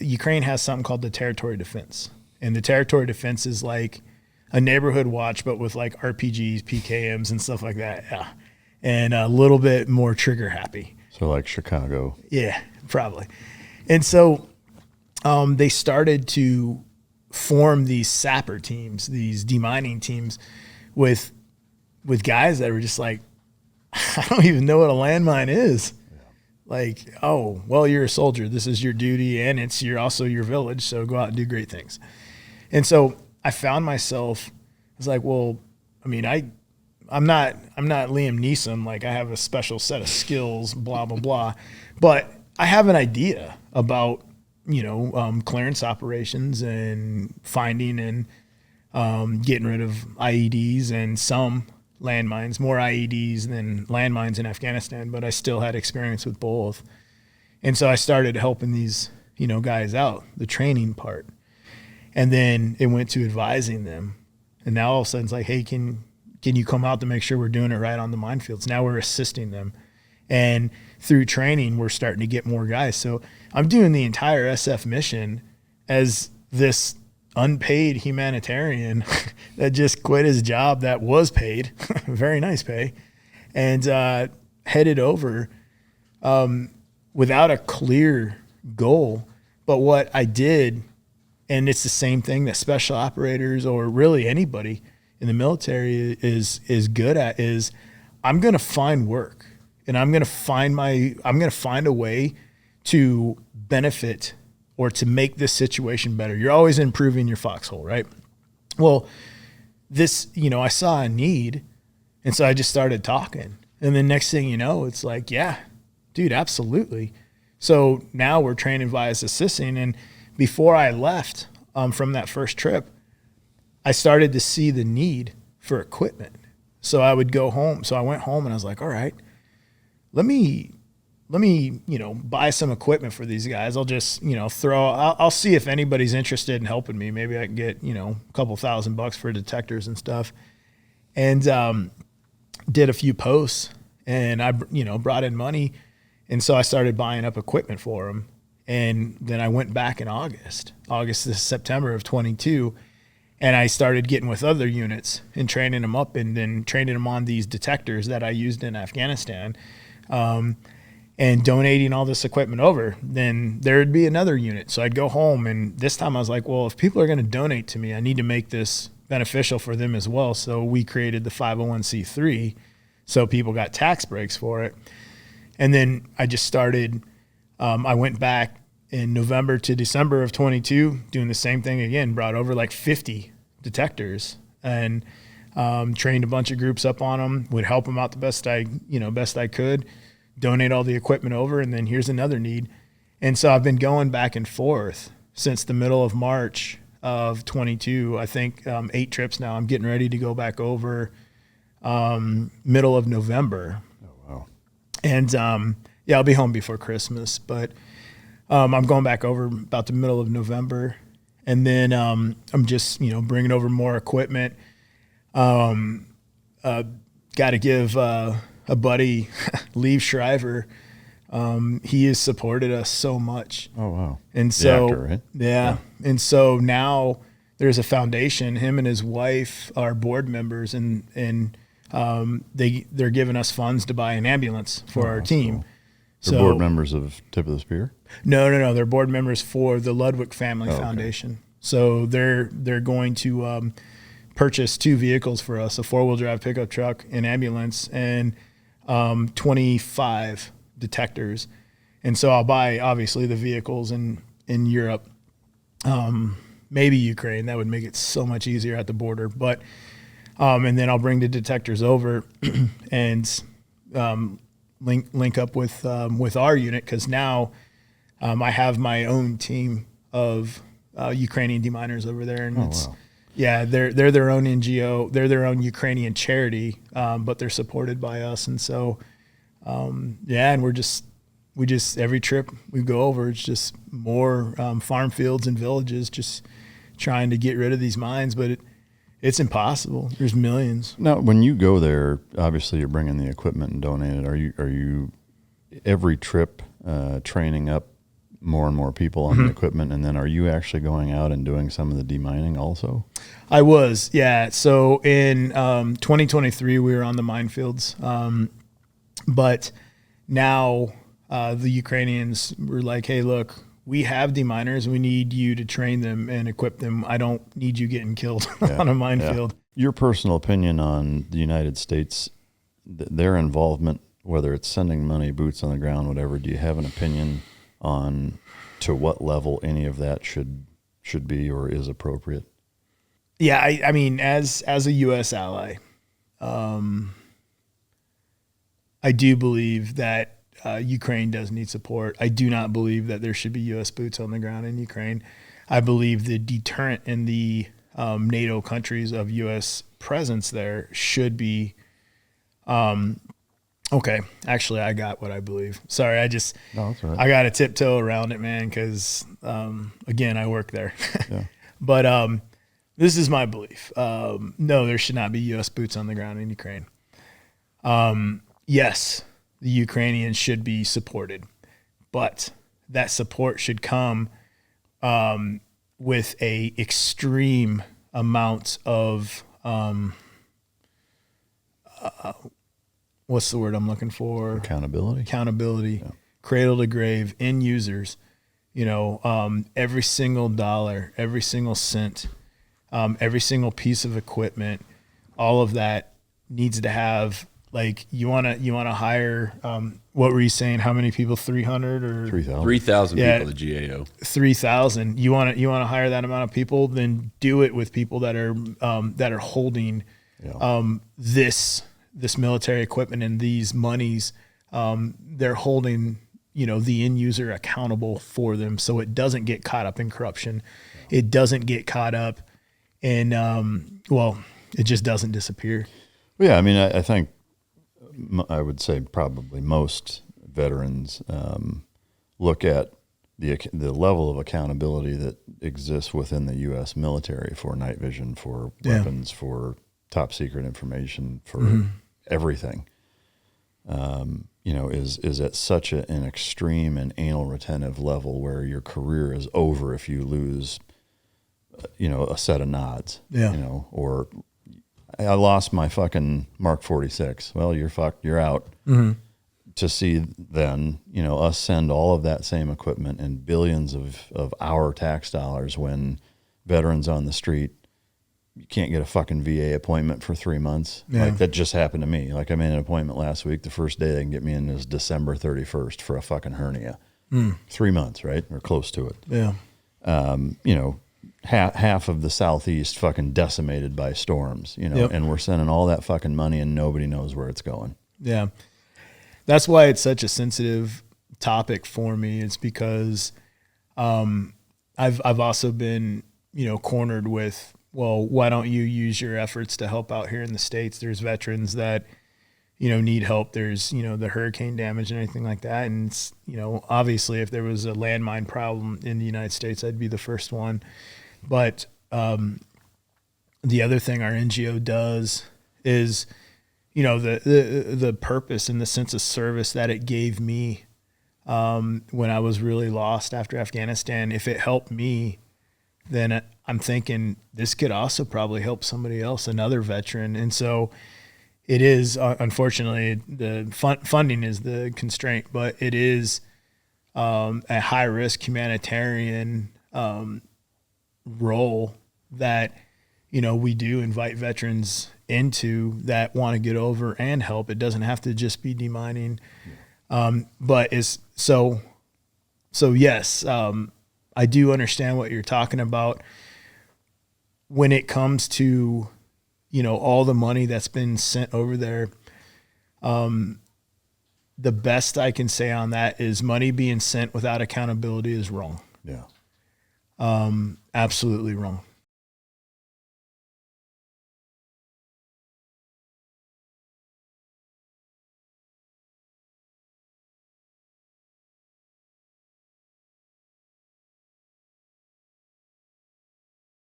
Ukraine has something called the territory defense. And the territory defense is like a neighborhood watch, but with like RPGs, PKMs, and stuff like that. Yeah. And a little bit more trigger happy. So like Chicago. Yeah, probably. And so they started to form these sapper teams, these demining teams with guys that were just like, I don't even know what a landmine is. Yeah. Like, oh, well, you're a soldier. This is your duty, and it's also your village, so go out and do great things. And so I found myself, it's like, well, I mean, I'm not Liam Neeson. Like, I have a special set of skills, blah, blah, blah. But I have an idea about, clearance operations and finding and getting rid of IEDs and some landmines, more IEDs than landmines in Afghanistan, but I still had experience with both. And so I started helping these, guys out, the training part. And then it went to advising them. And now all of a sudden it's like, hey, can you come out to make sure we're doing it right on the minefields? Now we're assisting them. And through training, we're starting to get more guys. So I'm doing the entire SF mission as this unpaid humanitarian that just quit his job that was paid, very nice pay, and headed over without a clear goal. But what I did, and it's the same thing that special operators or really anybody in the military is good at, is I'm going to find work, and I'm going to find a way to benefit or to make this situation better. You're always improving your foxhole, right? Well, this, I saw a need, and so I just started talking. And then next thing you know, it's like, yeah, dude, absolutely. So now we're training via assisting. And before I left from that first trip, I started to see the need for equipment. So I would go home. So I went home and I was like, all right, let me, buy some equipment for these guys. I'll just, I'll see if anybody's interested in helping me. Maybe I can get, a couple $1,000 for detectors and stuff. And did a few posts, and I, brought in money. And so I started buying up equipment for them. And then I went back in August to September of 22. And I started getting with other units and training them up, and then training them on these detectors that I used in Afghanistan. And donating all this equipment over, then there would be another unit. So I'd go home, and this time I was like, well, if people are going to donate to me, I need to make this beneficial for them as well. So we created the 501c3, so people got tax breaks for it. And then I just started, I went back in November to December of 22, doing the same thing again, brought over like 50 detectors, and trained a bunch of groups up on them, would help them out the best I could, donate all the equipment over, and then here's another need. And so I've been going back and forth since the middle of March of 22. I think 8 trips now. I'm getting ready to go back over middle of November. Oh, wow. And I'll be home before Christmas, but I'm going back over about the middle of November. And then I'm just, bringing over more equipment. Got to give a buddy, Liev Shriver, he has supported us so much. Oh, wow. And so, the actor, right? Yeah. And so now there's a foundation. Him and his wife are board members, and they're giving us funds to buy an ambulance for our team. Cool. They're board members of Tip of the Spear? No. They're board members for the Ludwig Family Foundation. Okay. So they're going to purchase 2 vehicles for us, a 4-wheel drive pickup truck, an ambulance, and 25 detectors. And so I'll buy, obviously, the vehicles in Europe, maybe Ukraine. That would make it so much easier at the border. But and then I'll bring the detectors over and link up with our unit, because now I have my own team of Ukrainian deminers over there, and it's. Wow. Yeah, they're their own NGO. They're their own Ukrainian charity, but they're supported by us. And so, and we just every trip we go over, it's just more farm fields and villages, just trying to get rid of these mines. But it's impossible. There's millions. Now, when you go there, obviously you're bringing the equipment and donating it. Are you every trip training up more and more people on the equipment. And then are you actually going out and doing some of the demining also? I was, yeah. So in 2023, we were on the minefields. But now the Ukrainians were like, hey, look, we have deminers. We need you to train them and equip them. I don't need you getting killed on a minefield. Yeah. Your personal opinion on the United States, their involvement, whether it's sending money, boots on the ground, whatever, do you have an opinion on to what level any of that should be or is appropriate? Yeah, I mean, as a U.S. ally, I do believe that Ukraine does need support. I do not believe that there should be U.S. boots on the ground in Ukraine. I believe the deterrent in the NATO countries of U.S. presence there should be okay. Actually, I got what I believe. Sorry, No, that's all right. I got to tiptoe around it, man, because, again, I work there. Yeah. But this is my belief. No, there should not be U.S. boots on the ground in Ukraine. Yes, the Ukrainians should be supported, but that support should come with a extreme amount of what's the word I'm looking for? Accountability, yeah. Cradle to grave, end users. Every single dollar, every single cent, every single piece of equipment, all of that needs to have. Like you want to hire. What were you saying? How many people? 300 or 3,000? 3,000 people. The GAO. 3,000. You want to hire that amount of people? Then do it with people that are holding this military equipment and these monies. They're holding the end user accountable for them, so it doesn't get caught up in corruption. It doesn't get caught up in it just doesn't disappear. Well, yeah, I mean, I think. I would say probably most veterans look at the level of accountability that exists within the U.S. military for night vision, for weapons, for top secret information, for everything. Is at such an extreme and anal retentive level where your career is over if you lose, a set of nods, or I lost my fucking Mark 46. Well, you're fucked. You're out. Mm-hmm. To see then, us send all of that same equipment and billions of our tax dollars when veterans on the street, you can't get a fucking VA appointment for 3 months. Yeah. Like that just happened to me. Like I made an appointment last week. The first day they can get me in is December 31st for a fucking hernia. 3 months, right? Or close to it. Yeah. Half of the Southeast fucking decimated by storms, and we're sending all that fucking money and nobody knows where it's going. Yeah. That's why it's such a sensitive topic for me. It's because I've also been, cornered with, well, why don't you use your efforts to help out here in the States? There's veterans that, need help. There's, the hurricane damage and anything like that. And, obviously if there was a landmine problem in the United States, I'd be the first one. But the other thing our NGO does is, the purpose and the sense of service that it gave me when I was really lost after Afghanistan. If it helped me, then I'm thinking this could also probably help somebody else, another veteran. And so it is, unfortunately, the funding is the constraint, but it is a high-risk humanitarian role that we do invite veterans into that want to get over and help. It doesn't have to just be demining, but is so yes, I do understand what you're talking about when it comes to all the money that's been sent over there. The best I can say on that is money being sent without accountability is wrong. Yeah. Absolutely wrong.